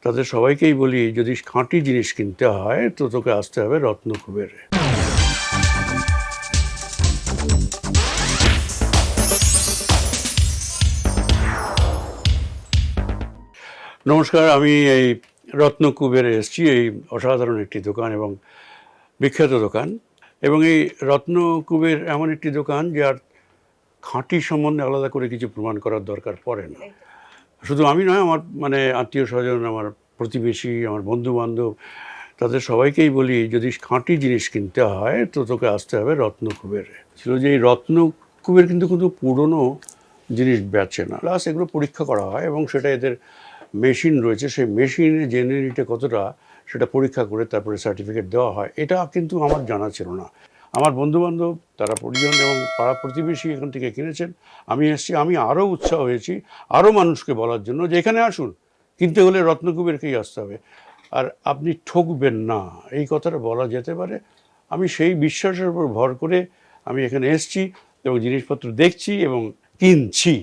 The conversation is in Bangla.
তাদের সবাইকেই বলি, যদি খাঁটি জিনিস কিনতে হয় তো তোকে আসতে হবে রত্নকুবেরে। নমস্কার, আমি এই রত্নকুবেরে এসেছি। এই অসাধারণ একটি দোকান এবং বিখ্যাত দোকান, এবং এই রত্নকুবের এমন একটি দোকান যার খাঁটি সম্বন্ধে আলাদা করে কিছু প্রমাণ করার দরকার পড়ে না। শুধু আমি নয়, আমার আত্মীয় স্বজন, আমার প্রতিবেশী, আমার বন্ধু বান্ধব, তাদের সবাইকেই বলি, যদি খাঁটি জিনিস কিনতে হয় তো তোকে আসতে হবে রত্নকুবেরে। ছিল যে এই রত্নকুবের কিন্তু পুরনো জিনিস বেচে না, প্লাস এগুলো পরীক্ষা করা হয় এবং সেটা এদের মেশিন রয়েছে, সেই মেশিনে জেনুইনিটি কতটা সেটা পরীক্ষা করে তারপরে সার্টিফিকেট দেওয়া হয়। এটা কিন্তু আমার জানা ছিল না। আমার বন্ধুবান্ধব, তারা পরিজন এবং পাড়া প্রতিবেশী এখান থেকে কিনেছেন। আমি এসেছি, আমি আরও উৎসাহ হয়েছি আরও মানুষকে বলার জন্য যে এখানে আসুন, কিনতে হলে রত্নকুবেরকেই আসতে হবে, আর আপনি ঠকবেন না, এই কথাটা বলা যেতে পারে। আমি সেই বিশ্বাসের উপর ভর করে আমি এখানে এসেছি এবং জিনিসপত্র দেখছি এবং কিনছি।